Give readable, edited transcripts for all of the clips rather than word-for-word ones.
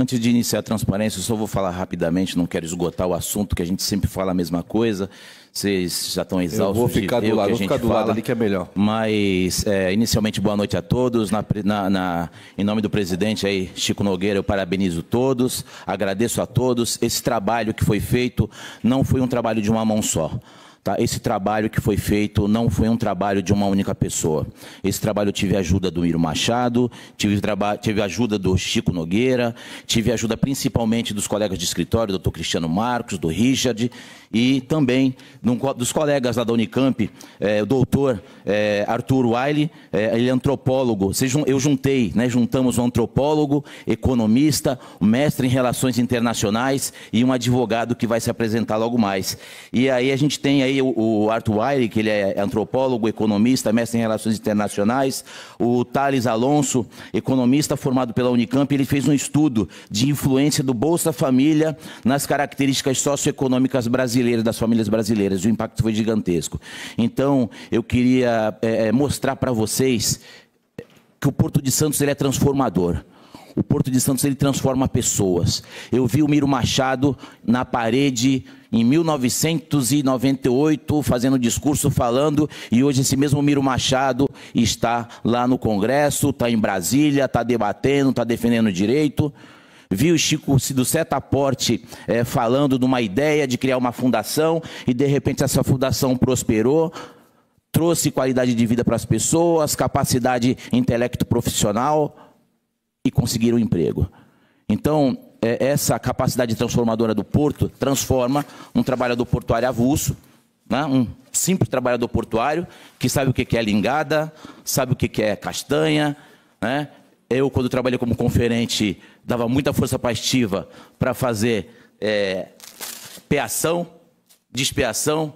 Antes de iniciar a transparência, eu só vou falar rapidamente, não quero esgotar o assunto, que a gente sempre fala a mesma coisa. Vocês já estão exaustos. Eu vou ficar do lado, ali que é melhor. Mas, inicialmente, boa noite a todos. Em nome do presidente aí, Chico Nogueira, eu parabenizo todos, agradeço a todos. Esse trabalho que foi feito não foi um trabalho de uma mão só. Tá? Esse trabalho que foi feito não foi um trabalho de uma única pessoa. Esse trabalho eu tive a ajuda do Miro Machado, tive a ajuda do Chico Nogueira, tive a ajuda principalmente dos colegas de escritório, do Dr. Cristiano Marcos, do Richard, e também dos colegas lá da Unicamp, o doutor Arthur Wiley, ele é antropólogo. Juntamos um antropólogo, economista, um mestre em relações internacionais e um advogado que vai se apresentar logo mais. E aí a gente tem aí o Arthur Wiley, que ele é antropólogo, economista, mestre em relações internacionais, o Thales Alonso, economista formado pela Unicamp, ele fez um estudo de influência do Bolsa Família nas características socioeconômicas brasileiras, das famílias brasileiras. O impacto foi gigantesco. Então, eu queria mostrar para vocês que o Porto de Santos ele é transformador. O Porto de Santos ele transforma pessoas. Eu vi o Miro Machado na parede em 1998 fazendo discurso, falando, e hoje esse mesmo Miro Machado está lá no Congresso, está em Brasília, está debatendo, está defendendo o direito. Vi o Chico do Setaporte falando de uma ideia de criar uma fundação e de repente essa fundação prosperou, trouxe qualidade de vida para as pessoas, capacidade intelecto profissional e conseguiram emprego. Então, essa capacidade transformadora do Porto transforma um trabalhador portuário avulso, né? Um simples trabalhador portuário que sabe o que é lingada, sabe o que é castanha, né? Eu, quando trabalhei como conferente, dava muita força para a estiva para fazer peação, despeação,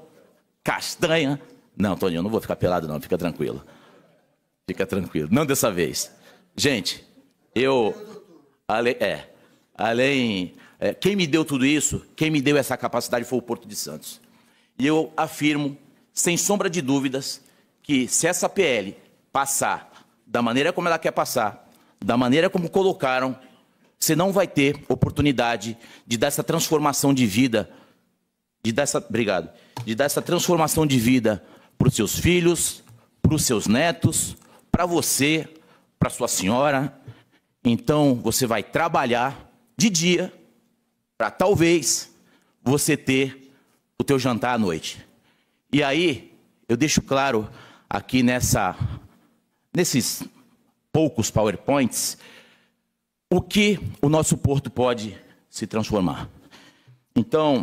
castanha. Não, Toninho, eu não vou ficar pelado não, fica tranquilo. Fica tranquilo, não dessa vez. Gente, quem me deu tudo isso, quem me deu essa capacidade foi o Porto de Santos. E eu afirmo, sem sombra de dúvidas, que se essa PL passar da maneira como ela quer passar, da maneira como colocaram, você não vai ter oportunidade de dar essa transformação de vida, de dar essa transformação de vida para os seus filhos, para os seus netos, para você, para sua senhora. Então, você vai trabalhar de dia para talvez você ter o teu jantar à noite. E aí, eu deixo claro aqui nesses poucos PowerPoints o que o nosso porto pode se transformar. Então,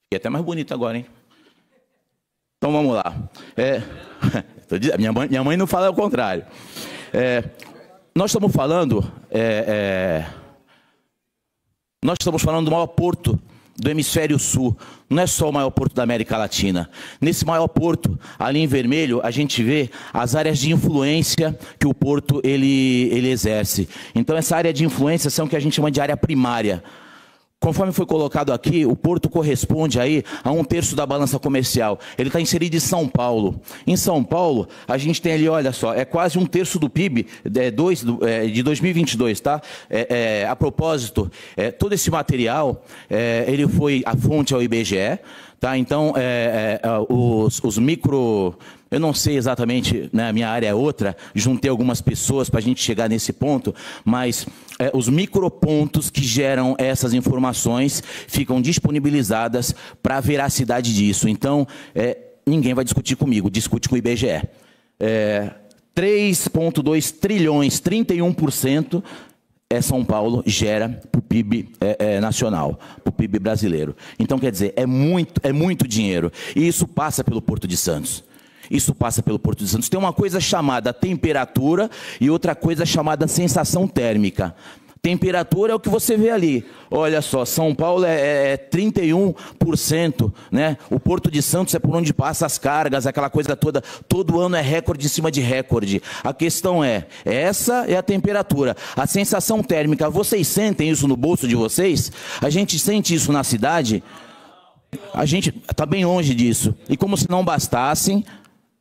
fiquei até mais bonito agora, hein? Então, vamos lá. Minha mãe não fala o contrário. Nós estamos falando do maior porto do hemisfério sul. Não é só o maior porto da América Latina. Nesse maior porto, ali em vermelho, a gente vê as áreas de influência que o porto ele exerce. Então, essa área de influência são o que a gente chama de área primária. Conforme foi colocado aqui, o Porto corresponde aí a 1/3 da balança comercial. Ele está inserido em São Paulo. Em São Paulo, a gente tem ali, olha só, é quase 1/3 do PIB de 2022, tá? A propósito, todo esse material, ele foi a fonte ao IBGE, tá? Então, os micro... Eu não sei exatamente, né, a minha área é outra, juntei algumas pessoas para a gente chegar nesse ponto, mas os micropontos que geram essas informações ficam disponibilizadas para a veracidade disso. Então, ninguém vai discutir comigo, discute com o IBGE. 3,2 trilhões, 31%, São Paulo gera para o PIB nacional, para o PIB brasileiro. Então, quer dizer, é muito dinheiro. E isso passa pelo Porto de Santos. Isso passa pelo Porto de Santos. Tem uma coisa chamada temperatura e outra coisa chamada sensação térmica. Temperatura é o que você vê ali. Olha só, São Paulo é 31%, né? O Porto de Santos é por onde passa as cargas, aquela coisa toda. Todo ano é recorde em cima de recorde. A questão essa é a temperatura. A sensação térmica, vocês sentem isso no bolso de vocês? A gente sente isso na cidade? A gente está bem longe disso. E como se não bastassem,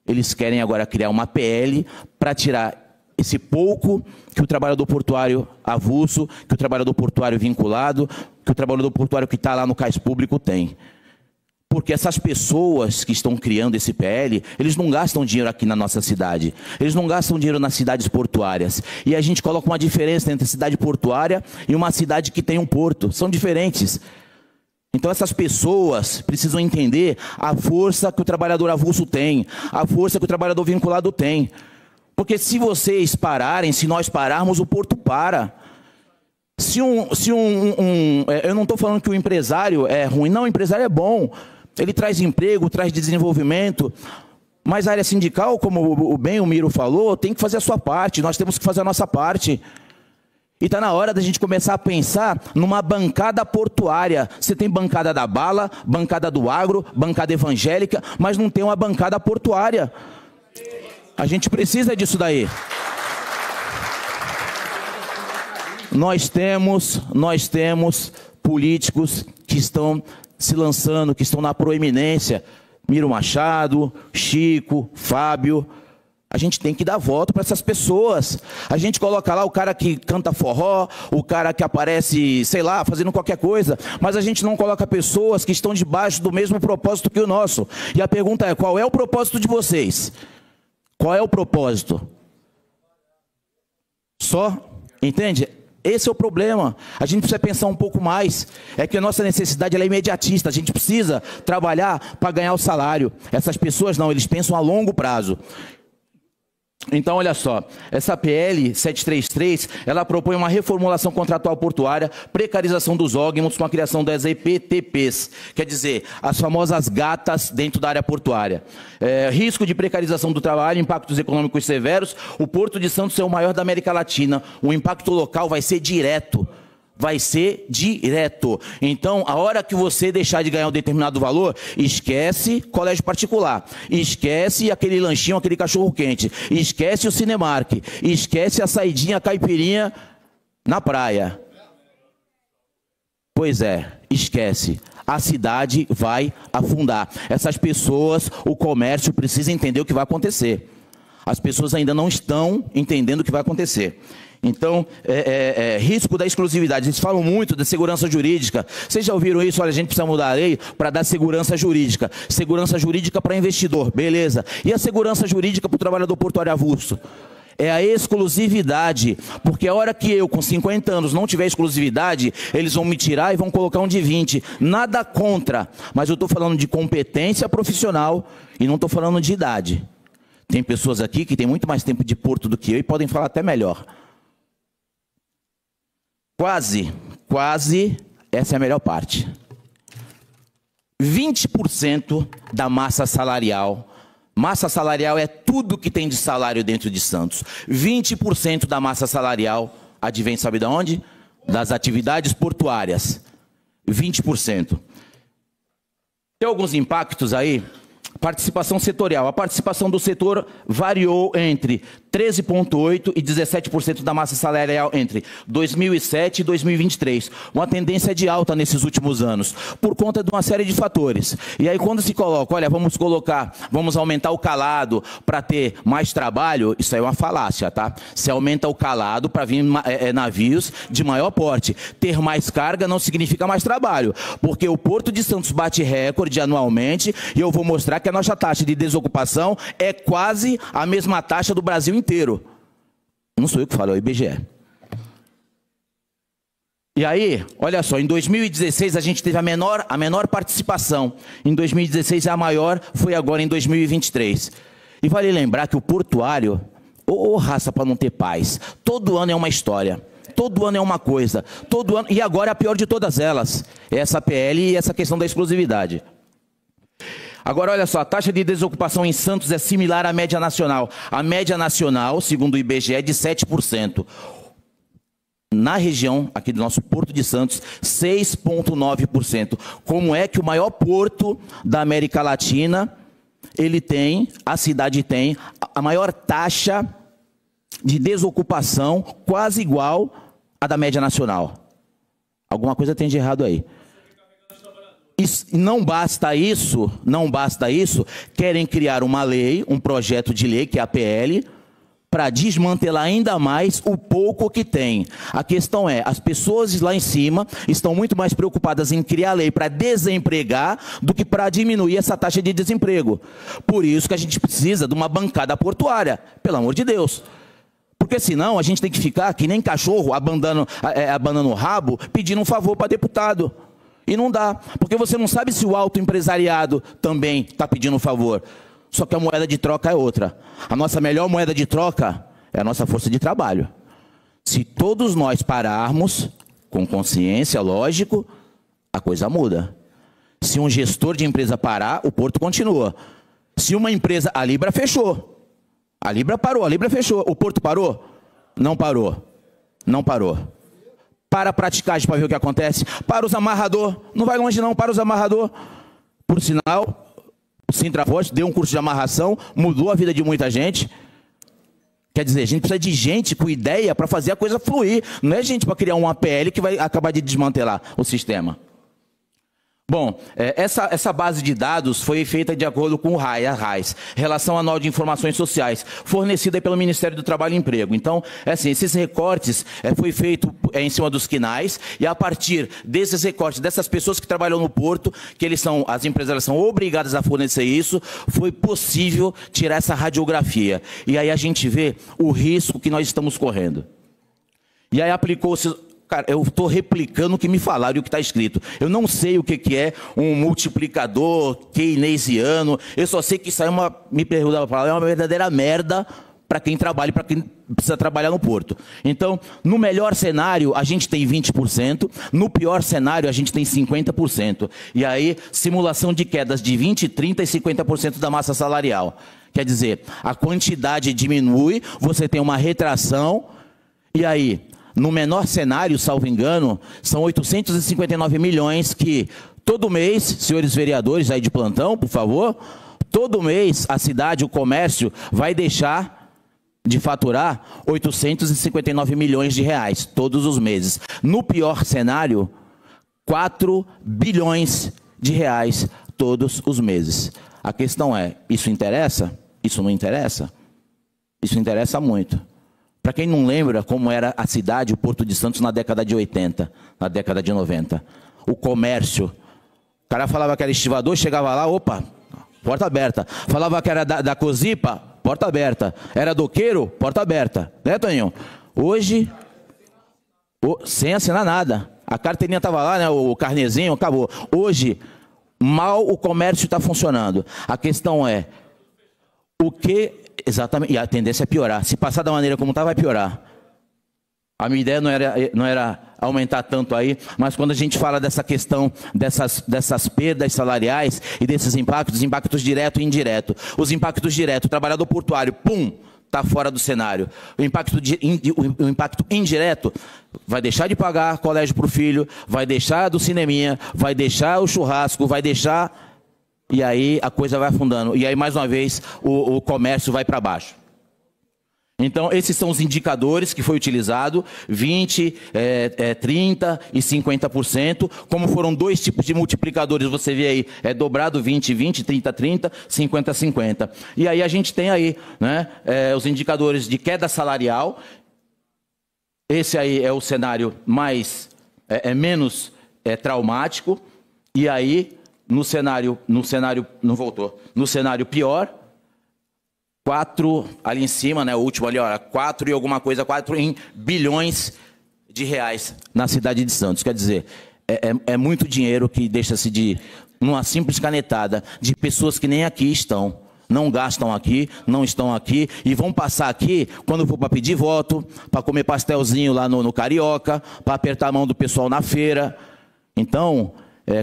eles querem agora criar uma PL para tirar esse pouco que o trabalhador portuário avulso, que o trabalhador portuário vinculado, que o trabalhador portuário que está lá no cais público tem. Porque essas pessoas que estão criando esse PL, eles não gastam dinheiro aqui na nossa cidade. Eles não gastam dinheiro nas cidades portuárias. E a gente coloca uma diferença entre cidade portuária e uma cidade que tem um porto. São diferentes. Então essas pessoas precisam entender a força que o trabalhador avulso tem, a força que o trabalhador vinculado tem. Porque se vocês pararem, se nós pararmos, o porto para. Eu não estou falando que o empresário é ruim, não, o empresário é bom. Ele traz emprego, traz desenvolvimento, mas a área sindical, como o Miro falou, tem que fazer a sua parte, nós temos que fazer a nossa parte. E está na hora da gente começar a pensar numa bancada portuária. Você tem bancada da bala, bancada do agro, bancada evangélica, mas não tem uma bancada portuária. A gente precisa disso daí. Nós temos políticos que estão se lançando, que estão na proeminência. Miro Machado, Chico, Fábio. A gente tem que dar voto para essas pessoas. A gente coloca lá o cara que canta forró, o cara que aparece, sei lá, fazendo qualquer coisa. Mas a gente não coloca pessoas que estão debaixo do mesmo propósito que o nosso. E a pergunta é, qual é o propósito de vocês? Qual é o propósito? Só? Entende? Esse é o problema. A gente precisa pensar um pouco mais. É que a nossa necessidade ela é imediatista. A gente precisa trabalhar para ganhar o salário. Essas pessoas não, eles pensam a longo prazo. Então, olha só, essa PL 733, ela propõe uma reformulação contratual portuária, precarização dos órgãos com a criação das EPTPs, quer dizer, as famosas gatas dentro da área portuária. Risco de precarização do trabalho, impactos econômicos severos, o Porto de Santos é o maior da América Latina, o impacto local vai ser direto. Vai ser direto. Então, a hora que você deixar de ganhar um determinado valor, esquece colégio particular, esquece aquele lanchinho, aquele cachorro-quente, esquece o Cinemark, esquece a saidinha, a caipirinha na praia. Pois é, esquece. A cidade vai afundar. Essas pessoas, o comércio precisa entender o que vai acontecer. As pessoas ainda não estão entendendo o que vai acontecer. Então, risco da exclusividade. Eles falam muito da segurança jurídica. Vocês já ouviram isso? Olha, a gente precisa mudar a lei para dar segurança jurídica. Segurança jurídica para investidor, beleza. E a segurança jurídica para o trabalhador portuário avulso? É a exclusividade. Porque a hora que eu, com 50 anos, não tiver exclusividade, eles vão me tirar e vão colocar um de 20. Nada contra. Mas eu estou falando de competência profissional e não estou falando de idade. Tem pessoas aqui que têm muito mais tempo de porto do que eu e podem falar até melhor. Quase, essa é a melhor parte. 20% da massa salarial é tudo que tem de salário dentro de Santos. 20% da massa salarial advém, sabe de onde? Das atividades portuárias. 20%. Tem alguns impactos aí? Participação setorial. A participação do setor variou entre 13,8% e 17% da massa salarial entre 2007 e 2023. Uma tendência de alta nesses últimos anos, por conta de uma série de fatores. E aí quando se coloca, olha, vamos aumentar o calado para ter mais trabalho, isso aí é uma falácia, tá? Se aumenta o calado para vir navios de maior porte. Ter mais carga não significa mais trabalho, porque o Porto de Santos bate recorde anualmente e eu vou mostrar que a nossa taxa de desocupação é quase a mesma taxa do Brasil inteiro. Não sou eu que falo, é o IBGE. E aí, olha só, em 2016 a gente teve a menor participação. Em 2016 a maior foi agora em 2023. E vale lembrar que o portuário, raça para não ter paz, todo ano é uma história. Todo ano é uma coisa. Todo ano, e agora é a pior de todas elas. É essa PL e essa questão da exclusividade. Agora, olha só, a taxa de desocupação em Santos é similar à média nacional. A média nacional, segundo o IBGE, é de 7%. Na região, aqui do nosso Porto de Santos, 6,9%. Como é que o maior porto da América Latina, a cidade tem a maior taxa de desocupação, quase igual à da média nacional? Alguma coisa tem de errado aí. Não basta isso, querem criar uma lei, um projeto de lei, que é a PL, para desmantelar ainda mais o pouco que tem. A questão é, as pessoas lá em cima estão muito mais preocupadas em criar lei para desempregar do que para diminuir essa taxa de desemprego. Por isso que a gente precisa de uma bancada portuária, pelo amor de Deus. Porque senão a gente tem que ficar que nem cachorro, abanando o rabo, pedindo um favor para deputado. E não dá, porque você não sabe se o autoempresariado também está pedindo um favor. Só que a moeda de troca é outra. A nossa melhor moeda de troca é a nossa força de trabalho. Se todos nós pararmos, com consciência, lógico, a coisa muda. Se um gestor de empresa parar, o porto continua. Se uma empresa... A Libra fechou. A Libra parou, a Libra fechou. O porto parou? Não parou. Não parou. Para a praticagem para ver o que acontece. Para os amarrador. Não vai longe não, para os amarrador. Por sinal... O Sintraforte deu um curso de amarração, mudou a vida de muita gente. Quer dizer, a gente precisa de gente com ideia para fazer a coisa fluir. Não é gente para criar um APL que vai acabar de desmantelar o sistema. Bom, essa base de dados foi feita de acordo com o RAIS, Relação Anual de Informações Sociais, fornecida pelo Ministério do Trabalho e Emprego. Então, assim, esses recortes foi feito em cima dos quinais, e a partir desses recortes, dessas pessoas que trabalham no porto, que as empresas são obrigadas a fornecer isso, foi possível tirar essa radiografia. E aí a gente vê o risco que nós estamos correndo. E aí aplicou-se... Cara, eu estou replicando o que me falaram e o que está escrito. Eu não sei o que é um multiplicador keynesiano. Eu só sei que isso aí é me pergunta a palavra, é uma verdadeira merda para quem trabalha, para quem precisa trabalhar no porto. Então, no melhor cenário, a gente tem 20%. No pior cenário, a gente tem 50%. E aí, simulação de quedas de 20%, 30% e 50% da massa salarial. Quer dizer, a quantidade diminui, você tem uma retração, e aí... No menor cenário, salvo engano, são 859 milhões que todo mês, senhores vereadores aí de plantão, por favor, todo mês a cidade, o comércio, vai deixar de faturar 859 milhões de reais, todos os meses. No pior cenário, 4 bilhões de reais todos os meses. A questão é, isso interessa? Isso não interessa? Isso interessa muito. Para quem não lembra como era a cidade, o Porto de Santos, na década de 80, na década de 90. O comércio. O cara falava que era estivador, chegava lá, opa, porta aberta. Falava que era da Cosipa, porta aberta. Era doqueiro, porta aberta. Né, Toninho? Hoje, sem assinar nada. A carteirinha estava lá, né, o carnezinho, acabou. Hoje, mal o comércio está funcionando. A questão é, o que... Exatamente, e a tendência é piorar. Se passar da maneira como está, vai piorar. A minha ideia não era aumentar tanto aí, mas quando a gente fala dessa questão, dessas perdas salariais e desses impactos direto e indireto. Os impactos diretos, o trabalhador portuário, pum, está fora do cenário. O impacto indireto vai deixar de pagar colégio para o filho, vai deixar do cineminha, vai deixar o churrasco, vai deixar... E aí a coisa vai afundando. E aí, mais uma vez, o comércio vai para baixo. Então, esses são os indicadores que foi utilizado, 20%, 30% e 50%. Como foram dois tipos de multiplicadores, você vê aí, dobrado 20, 20, 30, 30, 50, 50. E aí a gente tem aí, né, os indicadores de queda salarial. Esse aí é o cenário menos traumático. E aí... No cenário pior, 4 ali em cima, né, o último ali, olha, 4 e alguma coisa, 4 em bilhões de reais na cidade de Santos. Quer dizer, é muito dinheiro que deixa-se numa simples canetada, de pessoas que nem aqui estão. Não gastam aqui, não estão aqui, e vão passar aqui quando for para pedir voto, para comer pastelzinho lá no Carioca, para apertar a mão do pessoal na feira. Então...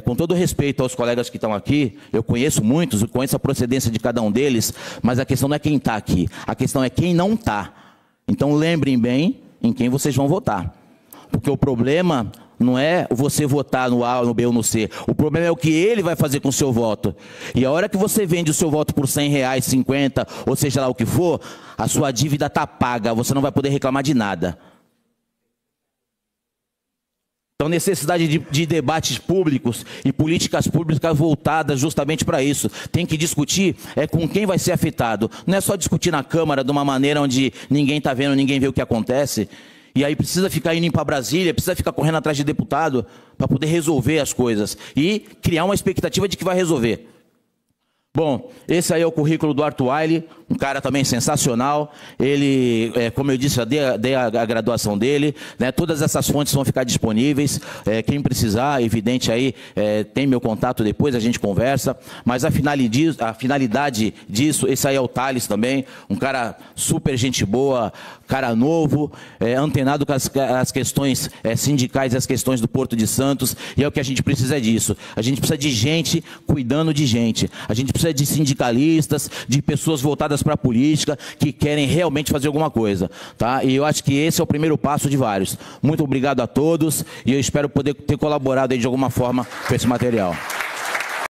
com todo respeito aos colegas que estão aqui, eu conheço muitos, eu conheço a procedência de cada um deles, mas a questão não é quem está aqui, a questão é quem não está. Então lembrem bem em quem vocês vão votar. Porque o problema não é você votar no A, no B ou no C. O problema é o que ele vai fazer com o seu voto. E a hora que você vende o seu voto por R$100, 50, ou seja lá o que for, a sua dívida está paga, você não vai poder reclamar de nada. Então, necessidade de debates públicos e políticas públicas voltadas justamente para isso. Tem que discutir com quem vai ser afetado. Não é só discutir na Câmara de uma maneira onde ninguém está vendo, ninguém vê o que acontece. E aí precisa ficar indo para Brasília, precisa ficar correndo atrás de deputado para poder resolver as coisas. E criar uma expectativa de que vai resolver. Bom, esse aí é o currículo do Arthur Wiley, um cara também sensacional. Ele, como eu disse, eu dei a graduação dele, né? Todas essas fontes vão ficar disponíveis. Quem precisar, evidente aí, tem meu contato depois, a gente conversa. Mas a finalidade disso, esse aí é o Thales também, um cara super gente boa, cara novo, antenado com as questões sindicais e as questões do Porto de Santos, e é o que a gente precisa disso. A gente precisa de gente cuidando de gente. A gente precisa de sindicalistas, de pessoas voltadas para a política, que querem realmente fazer alguma coisa, tá? E eu acho que esse é o primeiro passo de vários. Muito obrigado a todos, e eu espero poder ter colaborado aí de alguma forma com esse material.